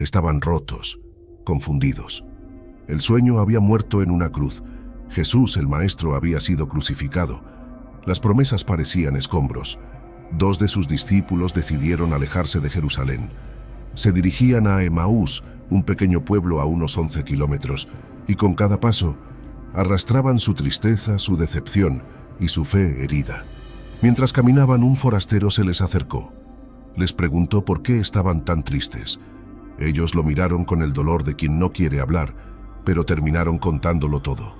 Estaban rotos, confundidos. El sueño había muerto en una cruz. Jesús, el Maestro, había sido crucificado. Las promesas parecían escombros. 2 de sus discípulos decidieron alejarse de Jerusalén. Se dirigían a Emaús, un pequeño pueblo a unos 11 kilómetros, y con cada paso arrastraban su tristeza, su decepción y su fe herida. Mientras caminaban, un forastero se les acercó. Les preguntó por qué estaban tan tristes. Ellos lo miraron con el dolor de quien no quiere hablar, pero terminaron contándolo todo.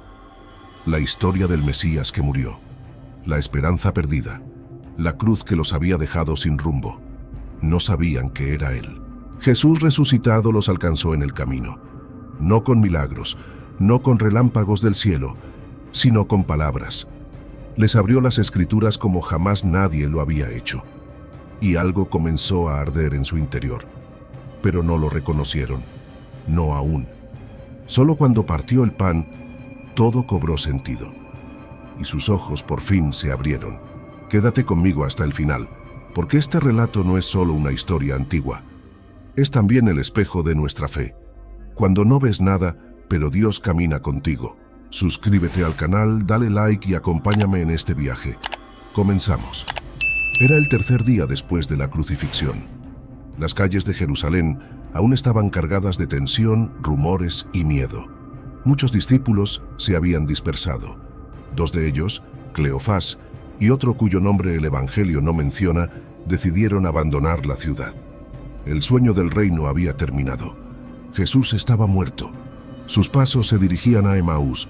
La historia del Mesías que murió, la esperanza perdida, la cruz que los había dejado sin rumbo. No sabían que era Él. Jesús resucitado los alcanzó en el camino, no con milagros, no con relámpagos del cielo, sino con palabras. Les abrió las Escrituras como jamás nadie lo había hecho, y algo comenzó a arder en su interior. Pero no lo reconocieron, no aún. Solo cuando partió el pan, todo cobró sentido, y sus ojos por fin se abrieron. Quédate conmigo hasta el final, porque este relato no es solo una historia antigua, es también el espejo de nuestra fe. Cuando no ves nada, pero Dios camina contigo. Suscríbete al canal, dale like y acompáñame en este viaje. Comenzamos. Era el tercer día después de la crucifixión. Las calles de Jerusalén aún estaban cargadas de tensión, rumores y miedo. Muchos discípulos se habían dispersado. 2 de ellos, Cleofás y otro cuyo nombre el Evangelio no menciona, decidieron abandonar la ciudad. El sueño del reino había terminado. Jesús estaba muerto. Sus pasos se dirigían a Emaús,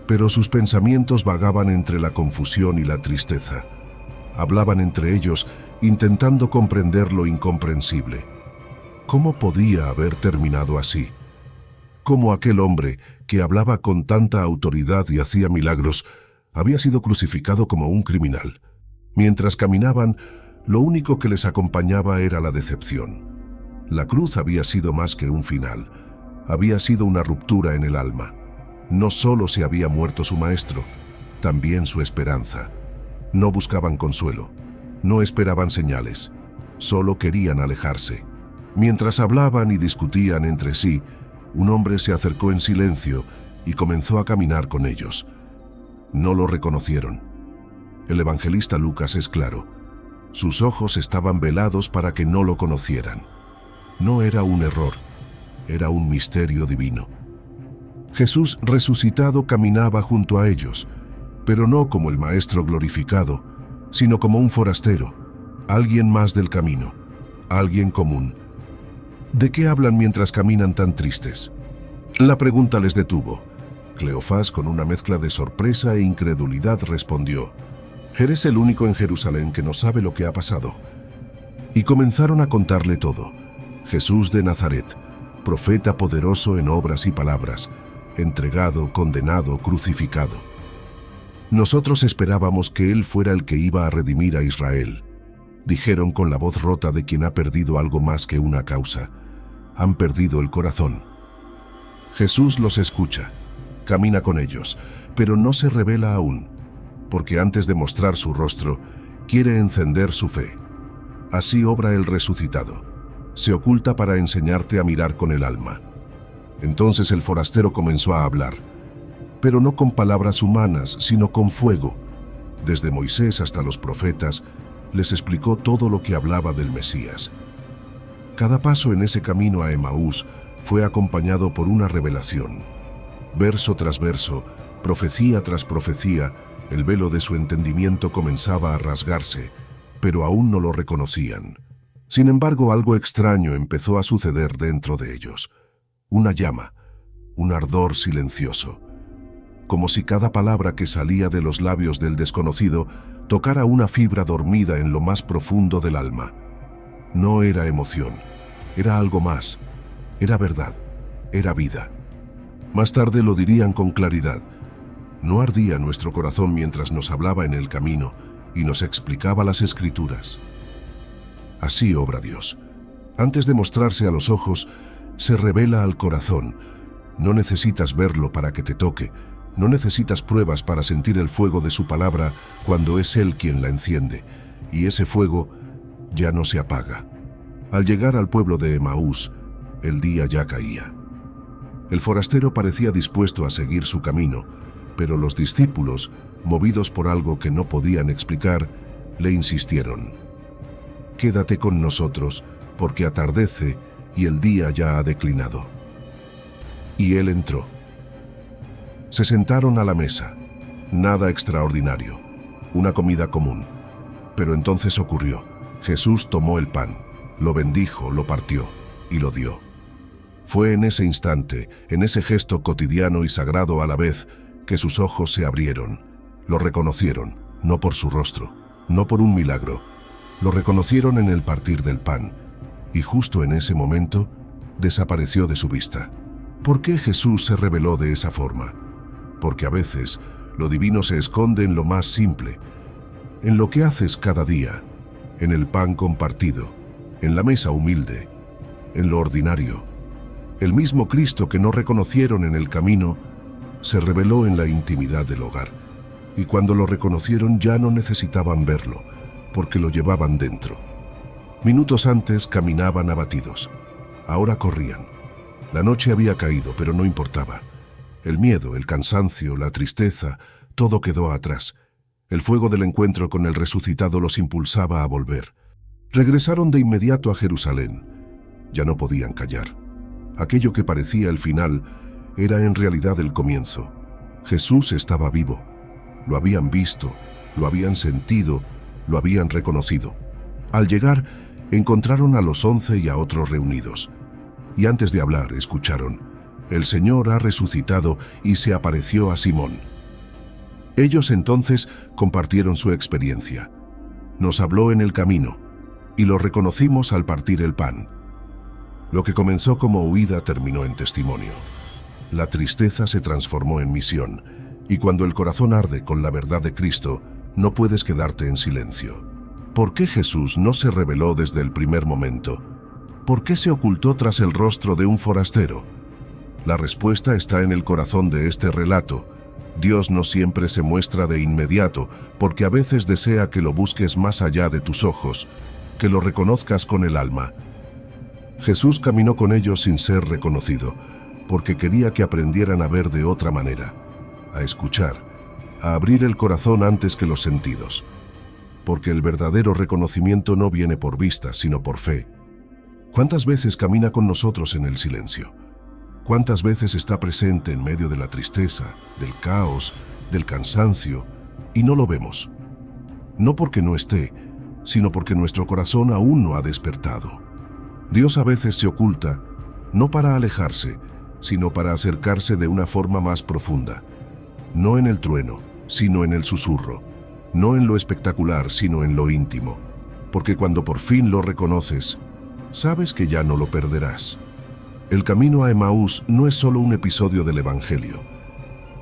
pero sus pensamientos vagaban entre la confusión y la tristeza. Hablaban entre ellos, intentando comprender lo incomprensible. ¿Cómo podía haber terminado así? ¿Cómo aquel hombre, que hablaba con tanta autoridad y hacía milagros, había sido crucificado como un criminal? Mientras caminaban, lo único que les acompañaba era la decepción. La cruz había sido más que un final, había sido una ruptura en el alma. No solo se había muerto su maestro, también su esperanza. No buscaban consuelo, no esperaban señales, solo querían alejarse. Mientras hablaban y discutían entre sí, un hombre se acercó en silencio y comenzó a caminar con ellos. No lo reconocieron. El evangelista Lucas es claro. Sus ojos estaban velados para que no lo conocieran. No era un error, era un misterio divino. Jesús resucitado caminaba junto a ellos, pero no como el Maestro glorificado, sino como un forastero, alguien más del camino, alguien común. ¿De qué hablan mientras caminan tan tristes? La pregunta les detuvo. Cleofás, con una mezcla de sorpresa e incredulidad, respondió: «Eres el único en Jerusalén que no sabe lo que ha pasado». Y comenzaron a contarle todo. Jesús de Nazaret, profeta poderoso en obras y palabras, entregado, condenado, crucificado. Nosotros esperábamos que Él fuera el que iba a redimir a Israel, dijeron con la voz rota de quien ha perdido algo más que una causa. Han perdido el corazón. Jesús los escucha, camina con ellos, pero no se revela aún, porque antes de mostrar su rostro, quiere encender su fe. Así obra el resucitado. Se oculta para enseñarte a mirar con el alma. Entonces el forastero comenzó a hablar, pero no con palabras humanas, sino con fuego. Desde Moisés hasta los profetas, les explicó todo lo que hablaba del Mesías. Cada paso en ese camino a Emaús fue acompañado por una revelación. Verso tras verso, profecía tras profecía, el velo de su entendimiento comenzaba a rasgarse, pero aún no lo reconocían. Sin embargo, algo extraño empezó a suceder dentro de ellos. Una llama, un ardor silencioso, como si cada palabra que salía de los labios del desconocido tocara una fibra dormida en lo más profundo del alma. No era emoción, era algo más, era verdad, era vida. Más tarde lo dirían con claridad. No ardía nuestro corazón mientras nos hablaba en el camino y nos explicaba las Escrituras. Así obra Dios. Antes de mostrarse a los ojos, se revela al corazón. No necesitas verlo para que te toque. No necesitas pruebas para sentir el fuego de su palabra cuando es Él quien la enciende. Y ese fuego ya no se apaga. Al llegar al pueblo de Emaús, El día ya caía. El forastero parecía dispuesto a seguir su camino, pero los discípulos, movidos por algo que no podían explicar, le insistieron: «Quédate con nosotros, porque atardece y el día ya ha declinado». Y él entró. Se sentaron a la mesa. Nada extraordinario, una comida común. Pero entonces ocurrió. Jesús tomó el pan, lo bendijo, lo partió y lo dio. Fue en ese instante, en ese gesto cotidiano y sagrado a la vez, que sus ojos se abrieron. Lo reconocieron, no por su rostro, no por un milagro. Lo reconocieron en el partir del pan, y justo en ese momento desapareció de su vista. ¿Por qué Jesús se reveló de esa forma? Porque a veces lo divino se esconde en lo más simple, en lo que haces cada día, en el pan compartido, en la mesa humilde, en lo ordinario. El mismo Cristo que no reconocieron en el camino se reveló en la intimidad del hogar, y cuando lo reconocieron ya no necesitaban verlo, porque lo llevaban dentro. Minutos antes caminaban abatidos, ahora corrían. La noche había caído, pero no importaba. El miedo, el cansancio, la tristeza, todo quedó atrás. El fuego del encuentro con el resucitado los impulsaba a volver. Regresaron de inmediato a Jerusalén. Ya no podían callar. Aquello que parecía el final era en realidad el comienzo. Jesús estaba vivo. Lo habían visto, lo habían sentido, lo habían reconocido. Al llegar, encontraron a los 11 y a otros reunidos. Y antes de hablar, escucharon: «El Señor ha resucitado y se apareció a Simón». Ellos entonces compartieron su experiencia. Nos habló en el camino, y lo reconocimos al partir el pan. Lo que comenzó como huida terminó en testimonio. La tristeza se transformó en misión, y cuando el corazón arde con la verdad de Cristo, no puedes quedarte en silencio. ¿Por qué Jesús no se reveló desde el primer momento? ¿Por qué se ocultó tras el rostro de un forastero? La respuesta está en el corazón de este relato. Dios no siempre se muestra de inmediato, porque a veces desea que lo busques más allá de tus ojos, que lo reconozcas con el alma. Jesús caminó con ellos sin ser reconocido, porque quería que aprendieran a ver de otra manera, a escuchar, a abrir el corazón antes que los sentidos. Porque el verdadero reconocimiento no viene por vista, sino por fe. ¿Cuántas veces camina con nosotros en el silencio? ¿Cuántas veces está presente en medio de la tristeza, del caos, del cansancio, y no lo vemos? No porque no esté, sino porque nuestro corazón aún no ha despertado. Dios a veces se oculta, no para alejarse, sino para acercarse de una forma más profunda. No en el trueno, sino en el susurro. No en lo espectacular, sino en lo íntimo. Porque cuando por fin lo reconoces, sabes que ya no lo perderás. El camino a Emaús no es solo un episodio del Evangelio.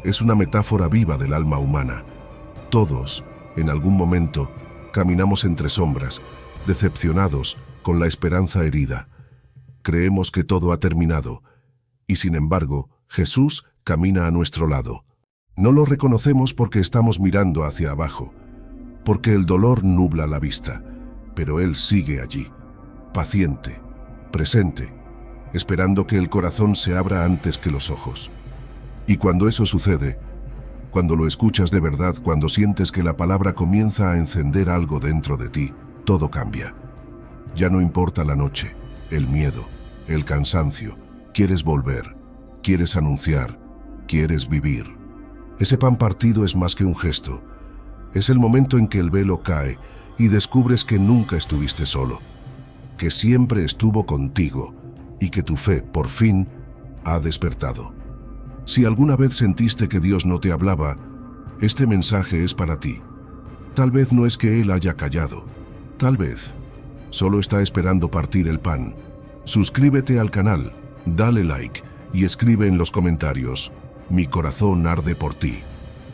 Es una metáfora viva del alma humana. Todos, en algún momento, caminamos entre sombras, decepcionados, con la esperanza herida. Creemos que todo ha terminado, y sin embargo, Jesús camina a nuestro lado. No lo reconocemos porque estamos mirando hacia abajo, porque el dolor nubla la vista, pero Él sigue allí, paciente, presente, esperando que el corazón se abra antes que los ojos. Y cuando eso sucede, cuando lo escuchas de verdad, cuando sientes que la palabra comienza a encender algo dentro de ti, todo cambia. Ya no importa la noche, el miedo, el cansancio. Quieres volver, quieres anunciar, quieres vivir. Ese pan partido es más que un gesto. Es el momento en que el velo cae y descubres que nunca estuviste solo, que siempre estuvo contigo y que tu fe, por fin, ha despertado. Si alguna vez sentiste que Dios no te hablaba, este mensaje es para ti. Tal vez no es que Él haya callado. Tal vez solo está esperando partir el pan. Suscríbete al canal, dale like y escribe en los comentarios: «Mi corazón arde por ti».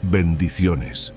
Bendiciones.